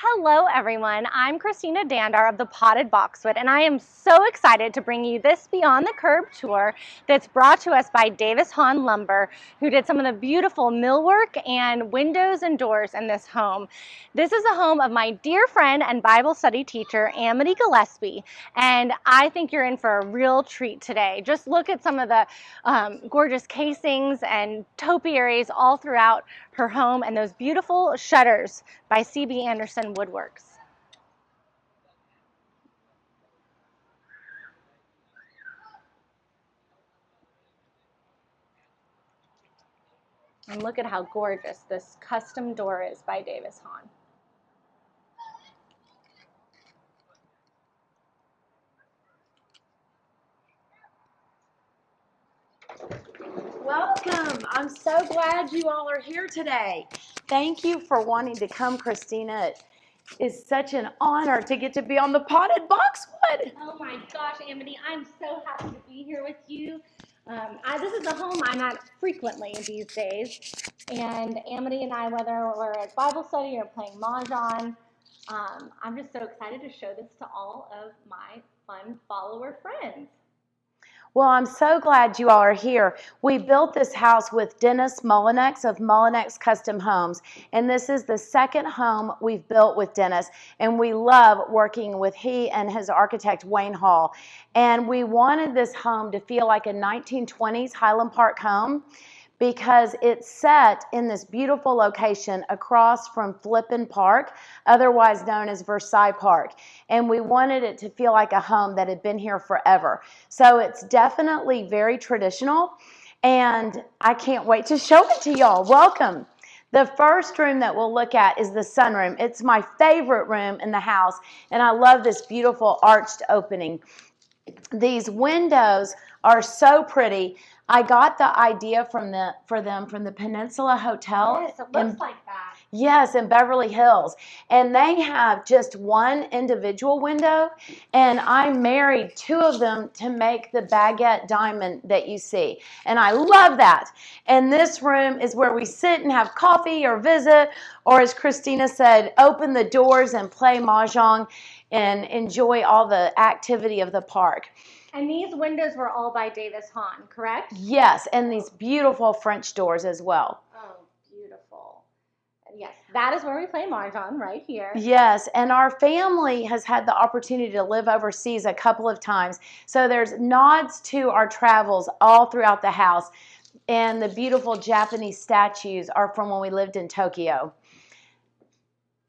Hello everyone, I'm Christina Dandar of the Potted Boxwood, and I am so excited to bring you this Beyond the Curb tour that's brought to us by Davis Hawn Lumber, who did some of the beautiful millwork and windows and doors in this home. This is the home of my dear friend and Bible study teacher, Amity Gillespie, and I think you're in for a real treat today. Just look at some of the gorgeous casings and topiaries all throughout her home and those beautiful shutters by C.B. Anderson Woodworks. And look at how gorgeous this custom door is by Davis Hawn. Welcome. I'm so glad you all are here today. Thank you for wanting to come, Christina. It is such an honor to get to be on the Potted Boxwood. Oh my gosh, Amity, I'm so happy to be here with you. This is a home I'm at frequently these days, and Amity and I, whether we're at Bible study or playing Mahjong, I'm just so excited to show this to all of my fun follower friends. Well, I'm so glad you all are here. We built this house with Dennis Mullinex of Mullinex Custom Homes, and this is the second home we've built with Dennis, and we love working with he and his architect, Wayne Hall. And we wanted this home to feel like a 1920s Highland Park home, because it's set in this beautiful location across from Flippin Park, otherwise known as Versailles Park. And we wanted it to feel like a home that had been here forever. So it's definitely very traditional, and I can't wait to show it to y'all. Welcome. The first room that we'll look at is the sunroom. It's my favorite room in the house, and I love this beautiful arched opening. These windows are so pretty. I got the idea for them from the Peninsula Hotel. Yes, it looks like that. Yes, in Beverly Hills. And they have just one individual window, and I married two of them to make the baguette diamond that you see. And I love that. And this room is where we sit and have coffee or visit, or as Christina said, open the doors and play Mahjong and enjoy all the activity of the park. And these windows were all by Davis Hawn, correct? Yes, and these beautiful French doors as well. Oh, beautiful. Yes, that is where we play Mahjong, right here. Yes, and our family has had the opportunity to live overseas a couple of times. So there's nods to our travels all throughout the house. And the beautiful Japanese statues are from when we lived in Tokyo.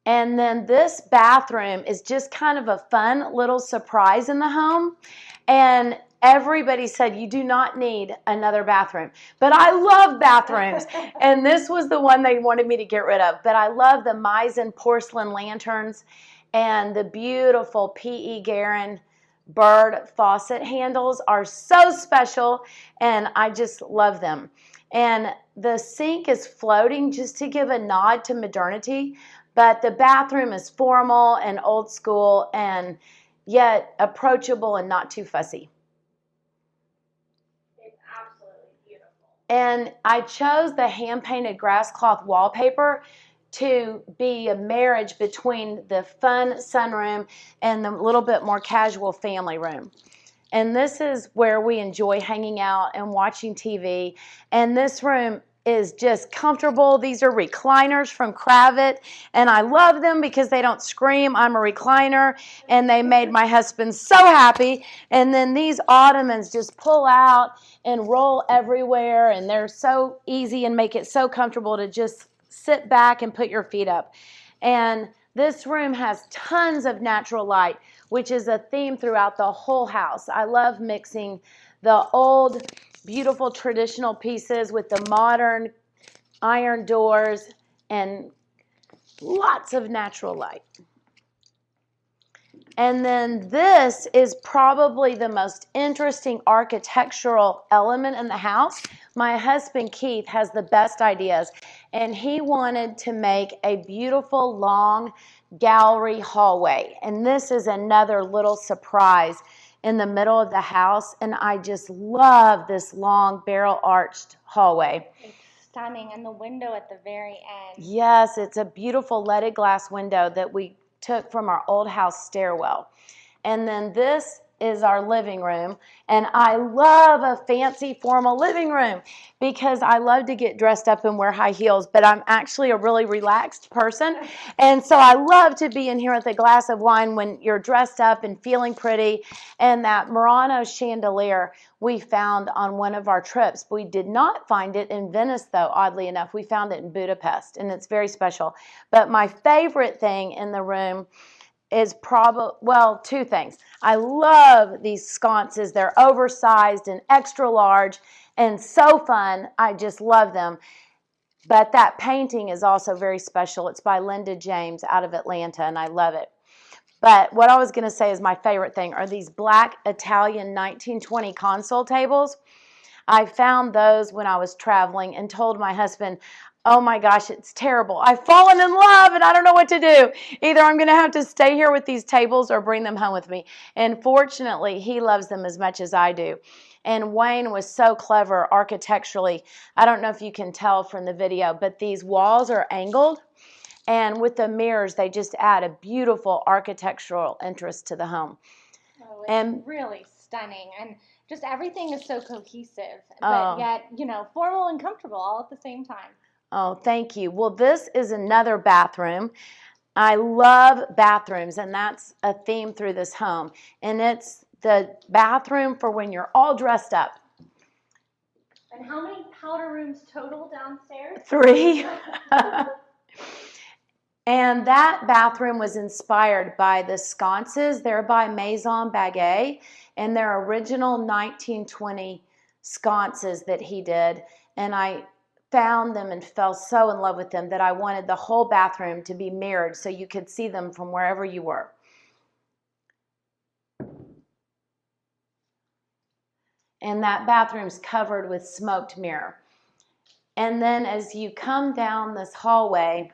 And then this bathroom is just kind of a fun little surprise in the home. And everybody said, you do not need another bathroom. But I love bathrooms. And this was the one they wanted me to get rid of. But I love the Meissen porcelain lanterns and the beautiful P.E. Guerin bird faucet handles are so special. And I just love them. And the sink is floating just to give a nod to modernity. But the bathroom is formal and old school and yet approachable and not too fussy. It's absolutely beautiful. And I chose the hand-painted grass cloth wallpaper to be a marriage between the fun sunroom and the little bit more casual family room. And this is where we enjoy hanging out and watching TV. And this room is just comfortable. These are recliners from Kravit, and I love them because they don't scream. I'm a recliner, and they made my husband so happy. And then these ottomans just pull out and roll everywhere, and they're so easy and make it so comfortable to just sit back and put your feet up. And this room has tons of natural light, which is a theme throughout the whole house. I love mixing the old beautiful traditional pieces with the modern iron doors and lots of natural light. And then this is probably the most interesting architectural element in the house. My husband Keith has the best ideas, and he wanted to make a beautiful long gallery hallway. And this is another little surprise in the middle of the house, and I just love this long barrel arched hallway. It's stunning, and the window at the very end. Yes, it's a beautiful leaded glass window that we took from our old house stairwell. And then this is our living room, and I love a fancy formal living room because I love to get dressed up and wear high heels, but I'm actually a really relaxed person, and so I love to be in here with a glass of wine when you're dressed up and feeling pretty. And that Murano chandelier we found on one of our trips. We did not find it in Venice, though, oddly enough. We found it in Budapest, and it's very special. But my favorite thing in the room is probably, well, two things. I love these sconces. They're oversized and extra large and so fun. I just love them. But that painting is also very special. It's by Linda James out of Atlanta, and I love it. But what I was going to say is my favorite thing are these black Italian 1920 console tables. I found those when I was traveling and told my husband, oh my gosh, it's terrible. I've fallen in love and I don't know what to do. Either I'm going to have to stay here with these tables or bring them home with me. And fortunately, he loves them as much as I do. And Wayne was so clever architecturally. I don't know if you can tell from the video, but these walls are angled. And with the mirrors, they just add a beautiful architectural interest to the home. Oh, it's really stunning. And just everything is so cohesive, but yet, formal and comfortable all at the same time. Oh, thank you. Well, this is another bathroom. I love bathrooms, and that's a theme through this home. And it's the bathroom for when you're all dressed up. And how many powder rooms total downstairs? 3. And that bathroom was inspired by the sconces. They're by Maison Baguette, and they're original 1920 sconces that he did. And I found them and fell so in love with them that I wanted the whole bathroom to be mirrored so you could see them from wherever you were. And that bathroom's covered with smoked mirror. And then as you come down this hallway,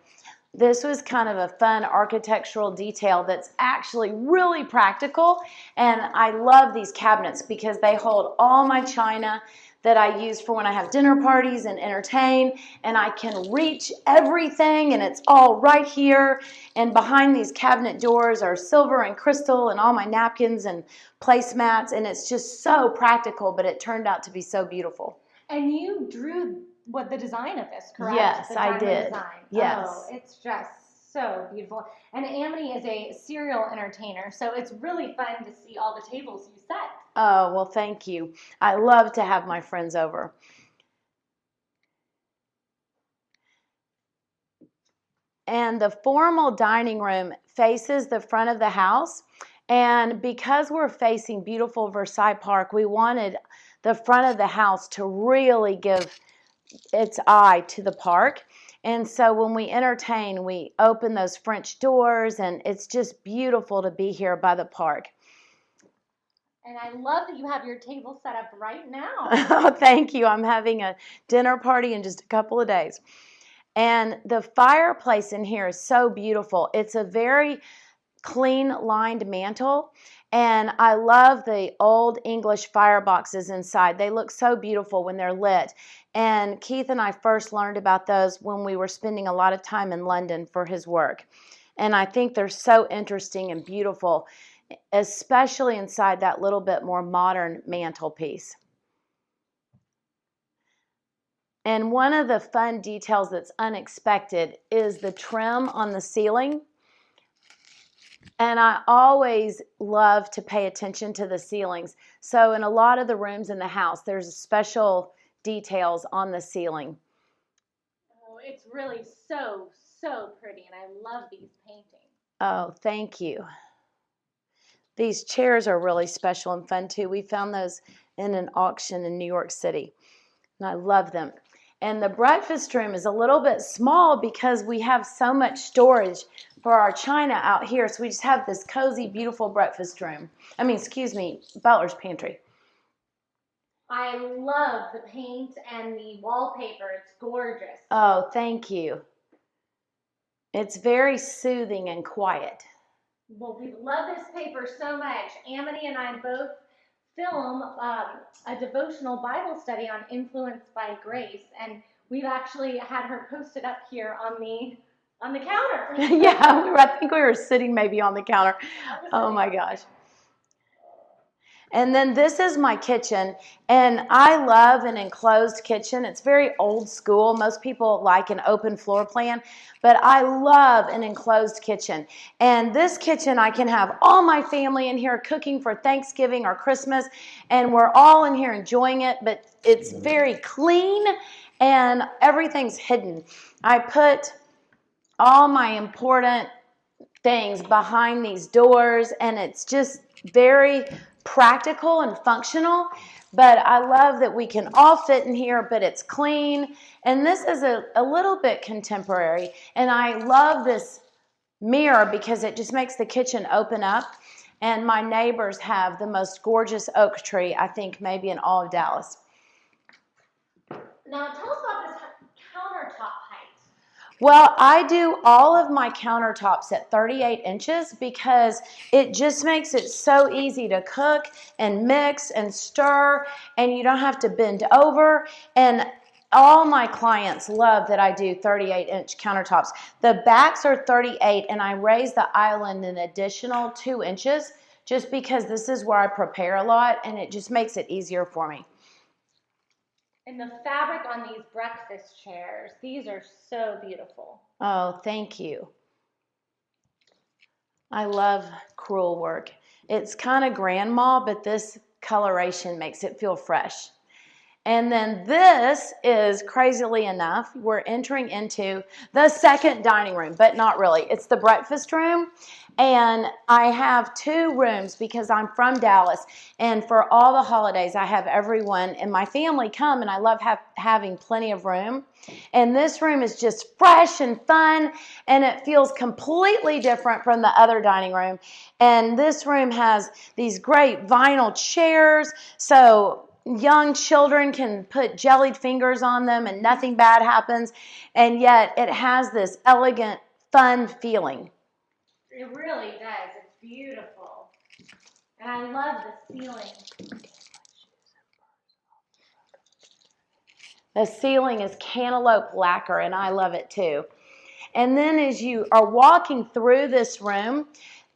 this was kind of a fun architectural detail that's actually really practical. And I love these cabinets because they hold all my china that I use for when I have dinner parties and entertain. And I can reach everything, and it's all right here. And behind these cabinet doors are silver and crystal and all my napkins and placemats. And it's just so practical, but it turned out to be so beautiful. And you drew the design of this, correct? Yes, I did. Design. Yes. Oh, it's just so beautiful. And Amity is a serial entertainer, so it's really fun to see all the tables you set. Oh, well, thank you. I love to have my friends over. And the formal dining room faces the front of the house. And because we're facing beautiful Versailles Park, we wanted the front of the house to really give its eye to the park. And so when we entertain, we open those French doors, and it's just beautiful to be here by the park. And I love that you have your table set up right now. Oh, thank you. I'm having a dinner party in just a couple of days. And the fireplace in here is so beautiful. It's a very clean lined mantle, and I love the old English fireboxes inside. They look so beautiful when they're lit. And Keith and I first learned about those when we were spending a lot of time in London for his work. And I think they're so interesting and beautiful, especially inside that little bit more modern mantelpiece. And one of the fun details that's unexpected is the trim on the ceiling. And I always love to pay attention to the ceilings. So in a lot of the rooms in the house, there's special details on the ceiling. Oh, it's really so, so pretty, and I love these paintings. Oh, thank you. These chairs are really special and fun too. We found those in an auction in New York City, and I love them. And the breakfast room is a little bit small because we have so much storage for our china out here. So we just have this cozy, beautiful breakfast room. Butler's pantry. I love the paint and the wallpaper. It's gorgeous. Oh, thank you. It's very soothing and quiet. Well, we love this paper so much. Amity and I both film a devotional Bible study on Influenced by Grace, and we've actually had her posted up here on the On the counter. Yeah, I think we were sitting maybe on the counter. Oh my gosh. And then this is my kitchen, and I love an enclosed kitchen. It's very old school. Most people like an open floor plan, but I love an enclosed kitchen. And this kitchen, I can have all my family in here cooking for Thanksgiving or Christmas, and we're all in here enjoying it, but it's very clean and everything's hidden. I put all my important things behind these doors, and it's just very practical and functional. But I love that we can all fit in here, but it's clean. And this is a little bit contemporary. And I love this mirror because it just makes the kitchen open up. And my neighbors have the most gorgeous oak tree, I think, maybe in all of Dallas. Now tell us about this countertop height. Well, I do all of my countertops at 38 inches because it just makes it so easy to cook and mix and stir, and you don't have to bend over. And all my clients love that I do 38-inch countertops. The backs are 38, and I raise the island an additional 2 inches just because this is where I prepare a lot, and it just makes it easier for me. And the fabric on these breakfast chairs, these are so beautiful. Oh, thank you. I love crewel work. It's kind of grandma, but this coloration makes it feel fresh. And then this is, crazily enough, we're entering into the second dining room, but not really. It's the breakfast room. And I have 2 rooms because I'm from Dallas. And for all the holidays, I have everyone in my family come, and I love having plenty of room. And this room is just fresh and fun, and it feels completely different from the other dining room. And this room has these great vinyl chairs, so young children can put jellied fingers on them and nothing bad happens, and yet it has this elegant, fun feeling. It really does. It's beautiful. And I love the ceiling. The ceiling is cantaloupe lacquer, and I love it too. And then as you are walking through this room,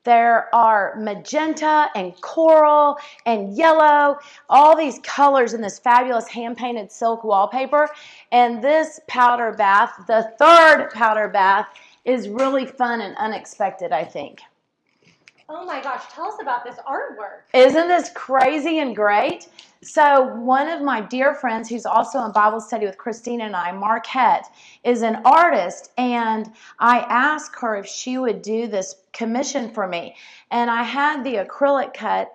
there are magenta and coral and yellow, all these colors in this fabulous hand-painted silk wallpaper. And this powder bath, the third powder bath, is really fun and unexpected, I think. Oh my gosh, tell us about this artwork. Isn't this crazy and great? So one of my dear friends who's also in Bible study with Christina and I, Marquette, is an artist, and I asked her if she would do this commission for me. And I had the acrylic cut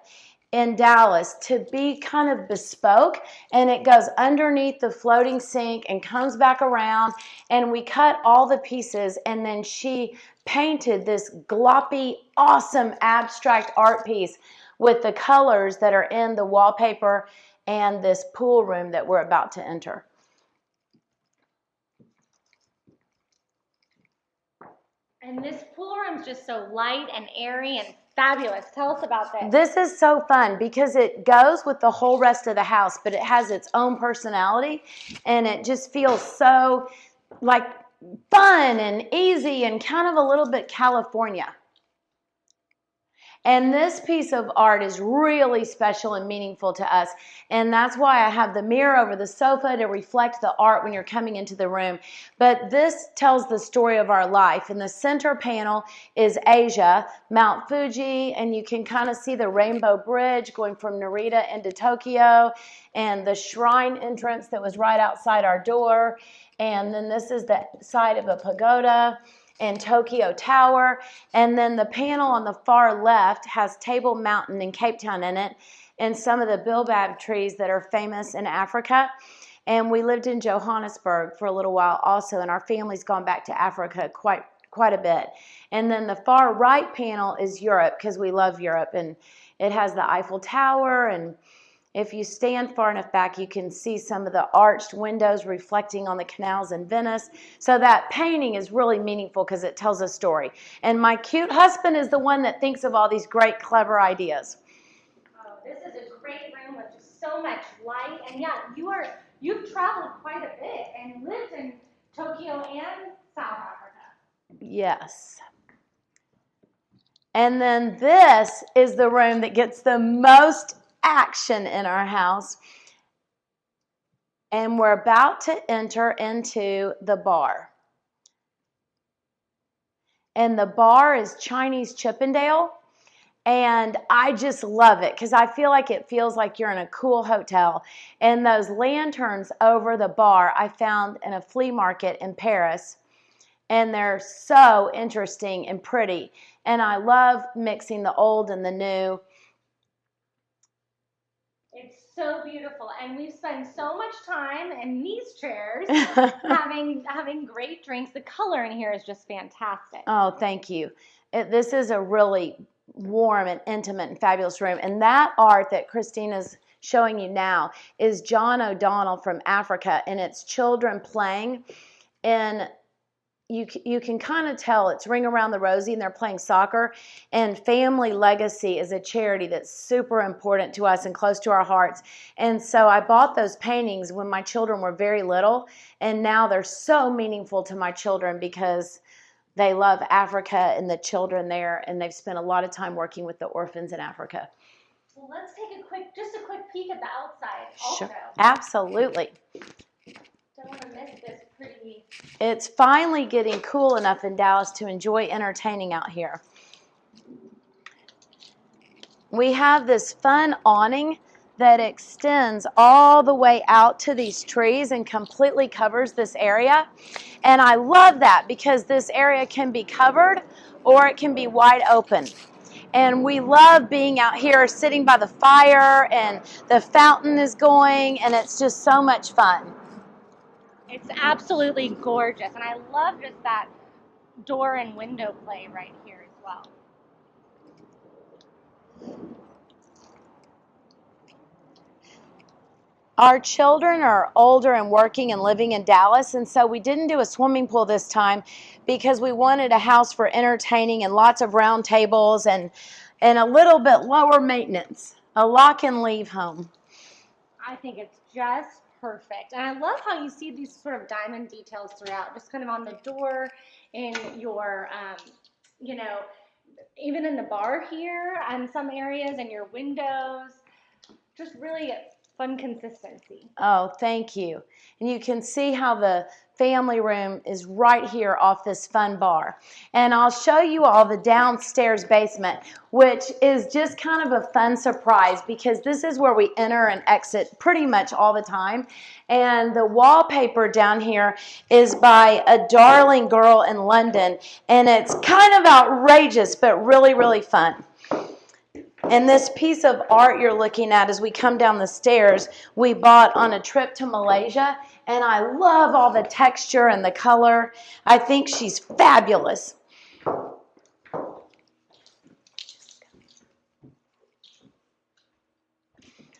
in Dallas to be kind of bespoke, and it goes underneath the floating sink and comes back around, and we cut all the pieces, and then she painted this gloppy, awesome abstract art piece with the colors that are in the wallpaper and this pool room that we're about to enter. And this pool room is just so light and airy and fabulous. Tell us about this. This is so fun because it goes with the whole rest of the house, but it has its own personality, and it just feels so like fun and easy and kind of a little bit California. And this piece of art is really special and meaningful to us. And that's why I have the mirror over the sofa to reflect the art when you're coming into the room. But this tells the story of our life. And the center panel is Asia, Mount Fuji, and you can kind of see the Rainbow Bridge going from Narita into Tokyo, and the shrine entrance that was right outside our door. And then this is the side of a pagoda and Tokyo Tower, and then the panel on the far left has Table Mountain in Cape Town in it, and some of the bilbab trees that are famous in Africa. And we lived in Johannesburg for a little while also, and our family's gone back to Africa quite a bit. And then the far right panel is Europe, because we love Europe, and it has the Eiffel Tower, and if you stand far enough back, you can see some of the arched windows reflecting on the canals in Venice. So that painting is really meaningful because it tells a story. And my cute husband is the one that thinks of all these great, clever ideas. Oh, this is a great room with just so much light. And yeah, you've traveled quite a bit and lived in Tokyo and South Africa. Yes. And then this is the room that gets the most action in our house. And we're about to enter into the bar. And the bar is Chinese Chippendale. And I just love it because I feel like it feels like you're in a cool hotel. And those lanterns over the bar I found in a flea market in Paris. And they're so interesting and pretty. And I love mixing the old and the new. It's so beautiful, and we've spent so much time in these chairs having great drinks. The color in here is just fantastic. Oh, thank you. This is a really warm and intimate and fabulous room. And that art that Christina's showing you now is John O'Donnell from Africa, and it's children playing. And you can kind of tell it's Ring Around the Rosie, and they're playing soccer. And Family Legacy is a charity that's super important to us and close to our hearts. And so I bought those paintings when my children were very little, and now they're so meaningful to my children because they love Africa and the children there, and they've spent a lot of time working with the orphans in Africa. Well, let's take just a quick peek at the outside also. Sure. Absolutely. Don't want to miss this pretty. It's finally getting cool enough in Dallas to enjoy entertaining out here. We have this fun awning that extends all the way out to these trees and completely covers this area. And I love that because this area can be covered or it can be wide open. And we love being out here sitting by the fire, and the fountain is going, and it's just so much fun. It's absolutely gorgeous, and I love just that door and window play right here as well. Our children are older and working and living in Dallas, and so we didn't do a swimming pool this time because we wanted a house for entertaining and lots of round tables and a little bit lower maintenance, a lock and leave home. I think it's just perfect. And I love how you see these sort of diamond details throughout, just kind of on the door, in your, even in the bar here, and some areas, and your windows. Just really fun consistency. Oh, thank you. And you can see how the family room is right here off this fun bar. And I'll show you all the downstairs basement, which is just kind of a fun surprise because this is where we enter and exit pretty much all the time. And the wallpaper down here is by a darling girl in London, and it's kind of outrageous but really, really fun. And this piece of art you're looking at as we come down the stairs, we bought on a trip to Malaysia, and I love all the texture and the color. I think she's fabulous.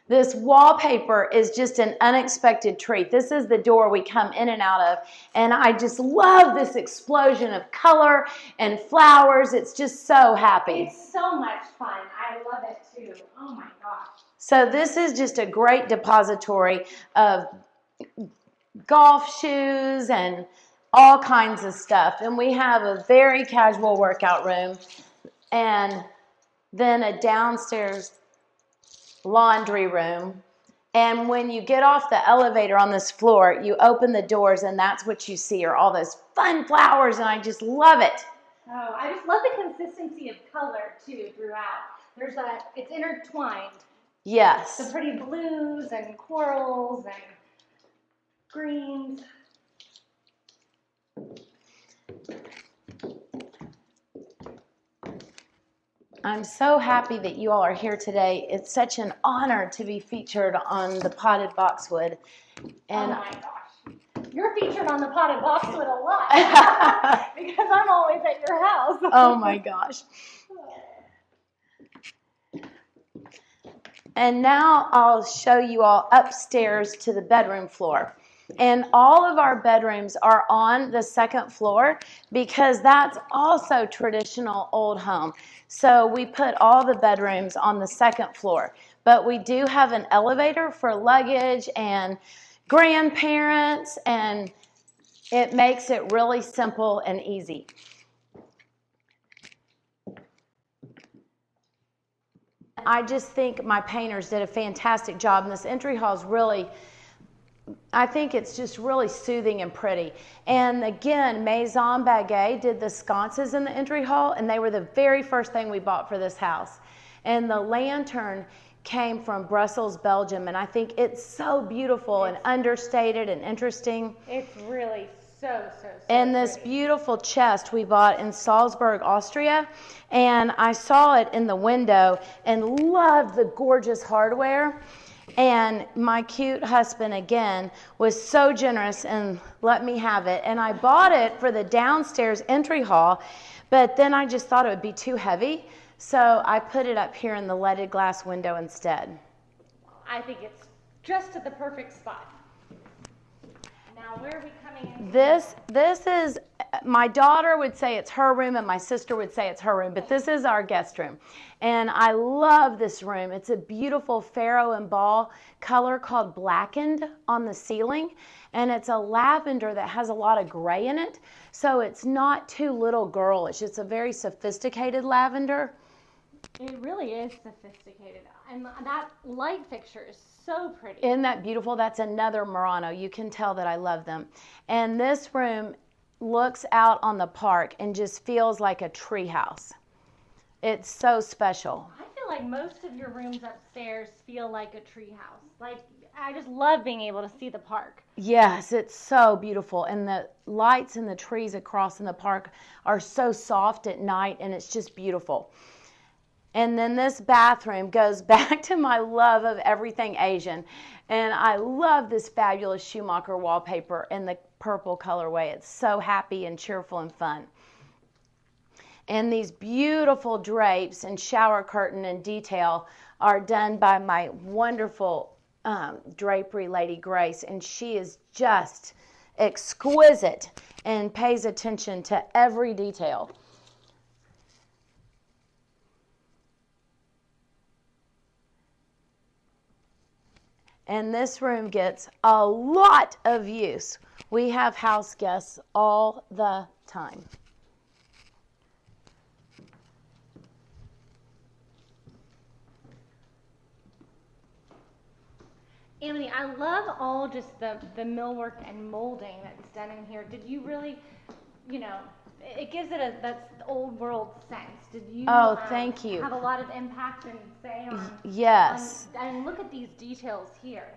This wallpaper is just an unexpected treat. This is the door we come in and out of, and I just love this explosion of color and flowers. It's just so happy. It's so much fun. I love it too. Oh my gosh. So this is just a great depository of golf shoes and all kinds of stuff. And we have a very casual workout room and then a downstairs laundry room. And when you get off the elevator on this floor, you open the doors and that's what you see are all those fun flowers, and I just love it. Oh, I just love the consistency of color too throughout. It's intertwined. Yes. The pretty blues and corals and greens. I'm so happy that you all are here today. It's such an honor to be featured on the Potted Boxwood. And oh my gosh. You're featured on the Potted Boxwood a lot because I'm always at your house. Oh my gosh. And now I'll show you all upstairs to the bedroom floor. And all of our bedrooms are on the second floor because that's also traditional old home. So we put all the bedrooms on the second floor. But we do have an elevator for luggage and grandparents, and it makes it really simple and easy. I just think my painters did a fantastic job. And this entry hall is really, I think it's just really soothing and pretty. And again, Maison Baguette did the sconces in the entry hall, and they were the very first thing we bought for this house. And the lantern came from Brussels, Belgium, and I think it's so beautiful and understated and interesting. It's really so And this pretty. beautiful chest we bought in Salzburg, Austria, and I saw it in the window and loved the gorgeous hardware. And my cute husband, again, was so generous and let me have it. And I bought it for the downstairs entry hall, but then I just thought it would be too heavy. So I put it up here in the leaded glass window instead. I think it's just at the perfect spot. Now, where are we coming in? This is, my daughter would say it's her room and my sister would say it's her room, but this is our guest room. And I love this room. It's a beautiful Pharaoh and ball color called Blackened on the ceiling. And it's a lavender that has a lot of gray in it. So it's not too little girlish. It's a very sophisticated lavender. It really is sophisticated. And that light fixture is so pretty. Isn't that beautiful? That's another Murano. You can tell that I love them. And this room looks out on the park and just feels like a tree house. It's so special. I feel like most of your rooms upstairs feel like a tree house. Like, I just love being able to see the park. Yes, it's so beautiful. And the lights and the trees across in the park are so soft at night, and it's just beautiful. And then this bathroom goes back to my love of everything Asian. And I love this fabulous Schumacher wallpaper in the purple colorway. It's so happy and cheerful and fun. And these beautiful drapes and shower curtain and detail are done by my wonderful drapery lady, Grace. And she is just exquisite and pays attention to every detail. And this room gets a lot of use. We have house guests all the time. Amity, I love all just the millwork and molding that's done in here. Did you really, it gives it that's old world sense. Did you thank you. have a lot of impact and say on Yes. And look at these details here.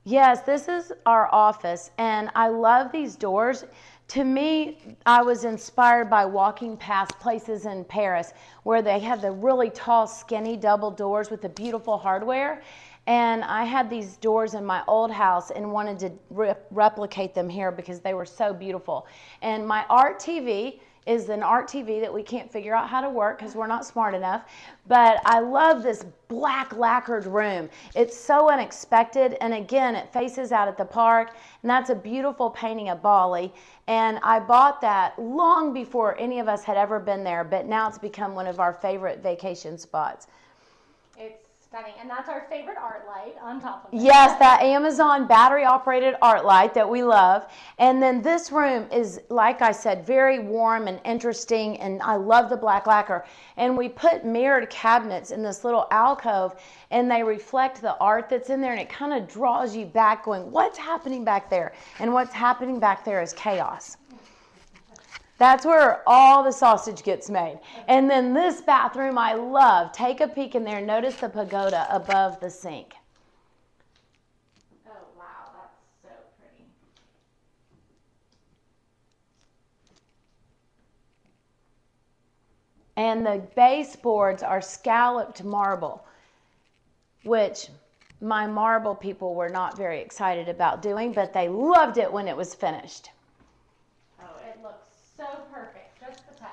Yes, this is our office, and I love these doors. To me, I was inspired by walking past places in Paris where they have the really tall, skinny double doors with the beautiful hardware. And I had these doors in my old house and wanted to replicate them here because they were so beautiful. And my art TV is an art TV that we can't figure out how to work because we're not smart enough. But I love this black lacquered room. It's so unexpected. And again, it faces out at the park. And that's a beautiful painting of Bali. And I bought that long before any of us had ever been there. But now it's become one of our favorite vacation spots. It's stunning. And that's our favorite art light on top of it. Yes, that Amazon battery-operated art light that we love. And then this room is, like I said, very warm and interesting, and I love the black lacquer. And we put mirrored cabinets in this little alcove, and they reflect the art that's in there, and it kind of draws you back going, what's happening back there? And what's happening back there is chaos. That's where all the sausage gets made. And then this bathroom I love. Take a peek in there. Notice the pagoda above the sink. Oh, wow. That's so pretty. And the baseboards are scalloped marble, which my marble people were not very excited about doing, but they loved it when it was finished. Oh, it looks so perfect, just the touch.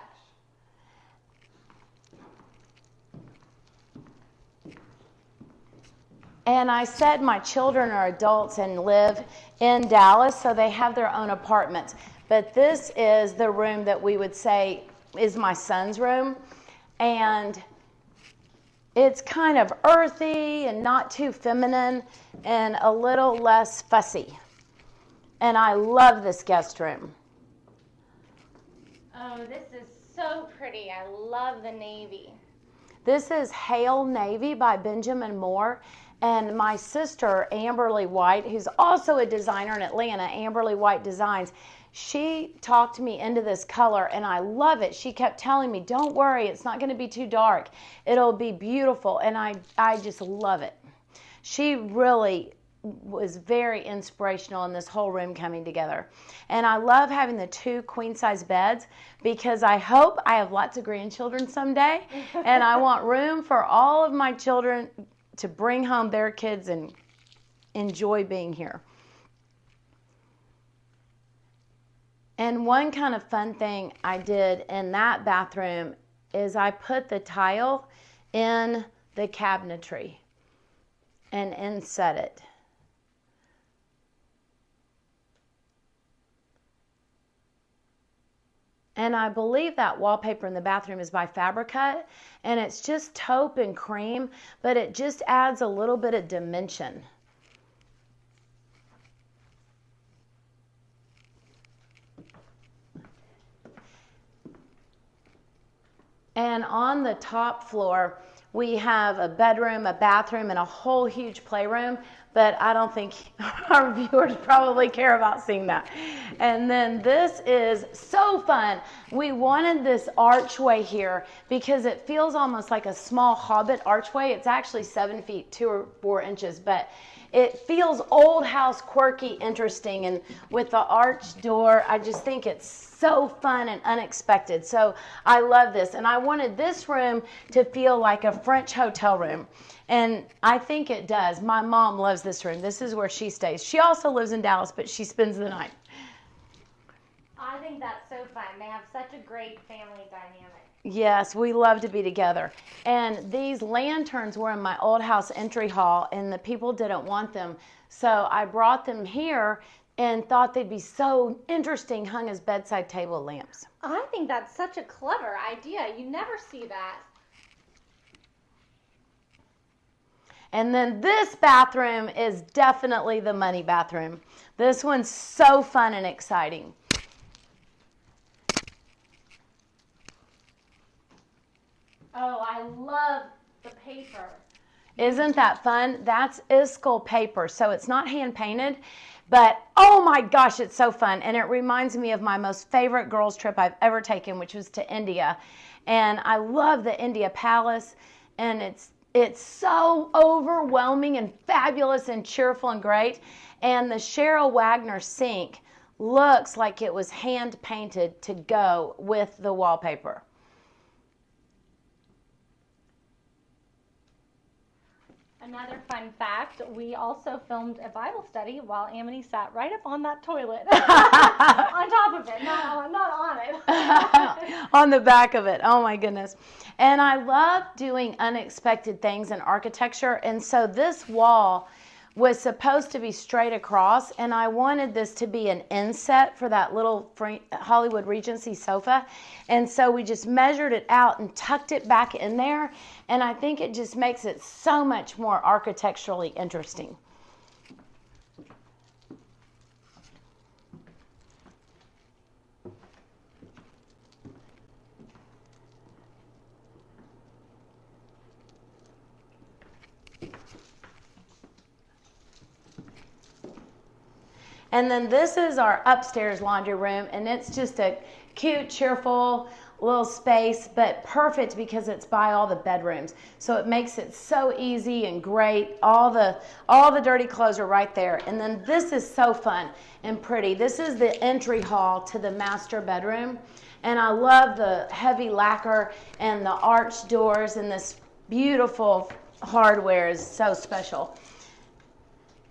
And I said my children are adults and live in Dallas, so they have their own apartments. But this is the room that we would say is my son's room. And it's kind of earthy and not too feminine and a little less fussy. And I love this guest room. Oh, this is so pretty. I love the navy. This is Hail Navy by Benjamin Moore. And my sister, Amberly White, who's also a designer in Atlanta, Amberly White Designs, she talked me into this color, and I love it. She kept telling me, don't worry, it's not going to be too dark. It'll be beautiful, and I just love it. She really was very inspirational in this whole room coming together. And I love having the 2 queen-size beds because I hope I have lots of grandchildren someday, and I want room for all of my children to bring home their kids and enjoy being here. And one kind of fun thing I did in that bathroom is I put the tile in the cabinetry and inset it. And I believe that wallpaper in the bathroom is by Fabricut, and it's just taupe and cream, but it just adds a little bit of dimension. And on the top floor, we have a bedroom, a bathroom, and a whole huge playroom, but I don't think our viewers probably care about seeing that. And then this is so fun. We wanted this archway here because it feels almost like a small hobbit archway. It's actually 7 feet, 2 or 4 inches, but it feels old house, quirky, interesting. And with the arch door, I just think it's so fun and unexpected. So I love this. And I wanted this room to feel like a French hotel room. And I think it does. My mom loves this room. This is where she stays. She also lives in Dallas, but she spends the night. I think that's so fun. They have such a great family dynamic. Yes, we love to be together. And these lanterns were in my old house entry hall, and the people didn't want them. So I brought them here and thought they'd be so interesting hung as bedside table lamps. I think that's such a clever idea. You never see that. And then this bathroom is definitely the money bathroom. This one's so fun and exciting. Oh, I love the paper. Isn't that fun? That's Iskall paper, so it's not hand painted, but oh my gosh, it's so fun. And it reminds me of my most favorite girls trip I've ever taken, which was to India. And I love the India Palace, and it's so overwhelming and fabulous and cheerful and great. And the Cheryl Wagner sink looks like it was hand painted to go with the wallpaper. Another fun fact, we also filmed a Bible study while Amity sat right up on that toilet. On top of it, not on it. On the back of it. Oh my goodness. And I love doing unexpected things in architecture. And so this wall was supposed to be straight across, and I wanted this to be an inset for that little Hollywood Regency sofa. And so we just measured it out and tucked it back in there, and I think it just makes it so much more architecturally interesting. And then this is our upstairs laundry room, and it's just a cute, cheerful little space, but perfect because it's by all the bedrooms. So it makes it so easy and great. All the dirty clothes are right there. And then this is so fun and pretty. This is the entry hall to the master bedroom. And I love the heavy lacquer and the arch doors, and this beautiful hardware is so special.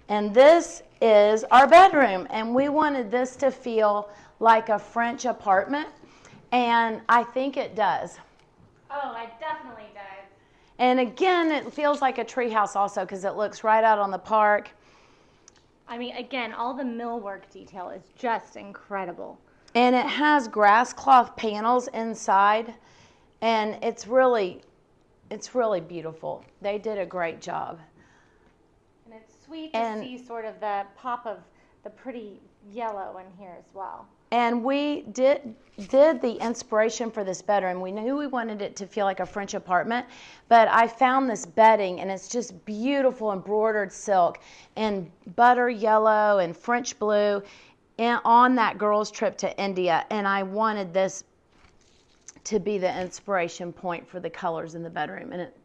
And this is our bedroom, and we wanted this to feel like a French apartment, and I think it does. Oh, it definitely does. And again, it feels like a treehouse also because it looks right out on the park. I mean, again, all the millwork detail is just incredible. And it has grass cloth panels inside, and it's really beautiful. They did a great job. And it's sweet to see sort of the pop of the pretty yellow in here as well. And we did the inspiration for this bedroom. We knew we wanted it to feel like a French apartment, but I found this bedding, and it's just beautiful embroidered silk in butter yellow and French blue on that girls' trip to India. And I wanted this to be the inspiration point for the colors in the bedroom, and it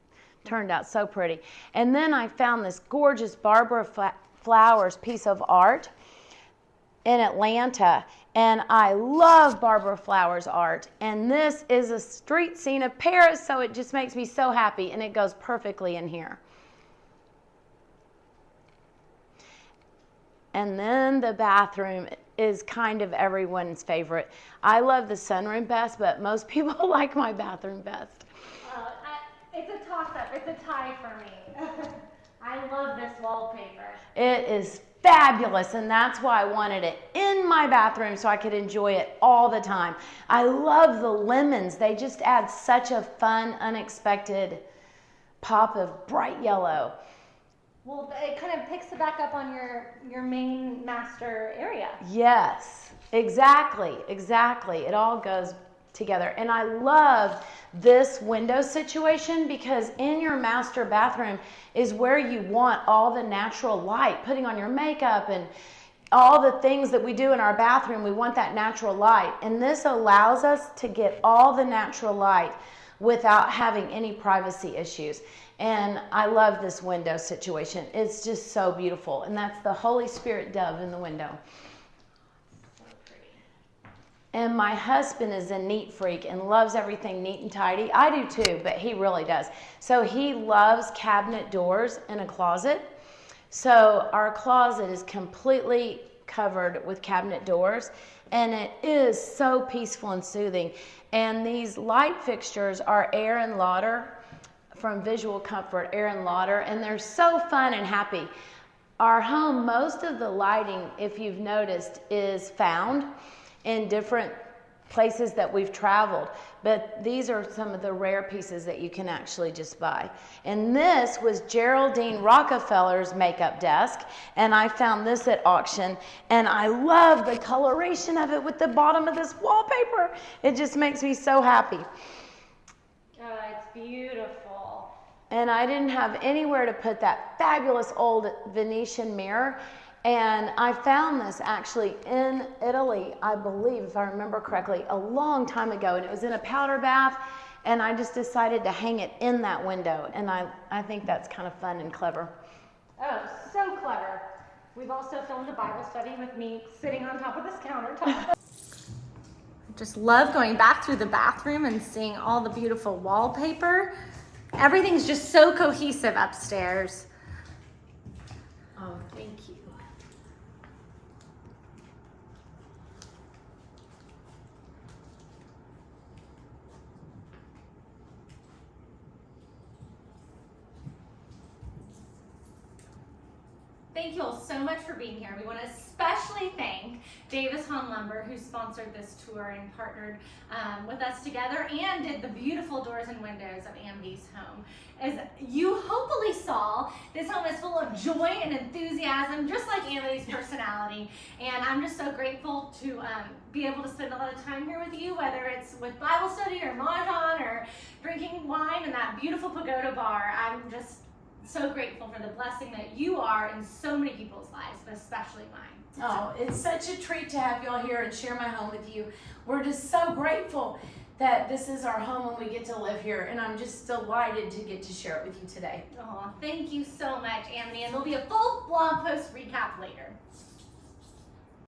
turned out so pretty. And then I found this gorgeous Barbara Flowers piece of art in Atlanta, and I love Barbara Flowers art, and this is a street scene of Paris, so it just makes me so happy, and it goes perfectly in here. And then the bathroom is kind of everyone's favorite. I love the sunroom best, but most people like my bathroom best. It's a toss-up. It's a tie for me. I love this wallpaper. It is fabulous, and that's why I wanted it in my bathroom so I could enjoy it all the time. I love the lemons. They just add such a fun, unexpected pop of bright yellow. Well, it kind of picks it back up on your main master area. Yes, exactly. It all goes together. And I love this window situation because in your master bathroom is where you want all the natural light, putting on your makeup and all the things that we do in our bathroom. We want that natural light. And this allows us to get all the natural light without having any privacy issues. And I love this window situation. It's just so beautiful. And that's the Holy Spirit dove in the window. So pretty. And my husband is a neat freak and loves everything neat and tidy. I do too, but he really does. So he loves cabinet doors in a closet. So our closet is completely covered with cabinet doors, and it is so peaceful and soothing. And these light fixtures are Air and Lauder from Visual Comfort, Air and Lauder, and they're so fun and happy. Our home, most of the lighting, if you've noticed, is found in different places that we've traveled, but these are some of the rare pieces that you can actually just buy. And this was Geraldine Rockefeller's makeup desk, and I found this at auction, and I love the coloration of it with the bottom of this wallpaper. It just makes me so happy. Oh, it's beautiful. And I didn't have anywhere to put that fabulous old Venetian mirror. And I found this actually in Italy, I believe, if I remember correctly, a long time ago. And it was in a powder bath. And I just decided to hang it in that window. And I think that's kind of fun and clever. Oh, so clever. We've also filmed a Bible study with me sitting on top of this countertop. Just love going back through the bathroom and seeing all the beautiful wallpaper. Everything's just so cohesive upstairs. Oh, thank you. Thank you all so much for being here. We want to especially thank Davis Hawn Lumber, who sponsored this tour and partnered with us together and did the beautiful doors and windows of Amity's home. As you hopefully saw, this home is full of joy and enthusiasm, just like Amity's personality. And I'm just so grateful to be able to spend a lot of time here with you, whether it's with Bible study or Mahjong or drinking wine in that beautiful pagoda bar. I'm just so grateful for the blessing that you are in so many people's lives, but especially mine. Oh, it's such a treat to have y'all here and share my home with you. We're just so grateful that this is our home and we get to live here, and I'm just delighted to get to share it with you today. Oh, thank you so much, Amity, and there'll be a full blog post recap later.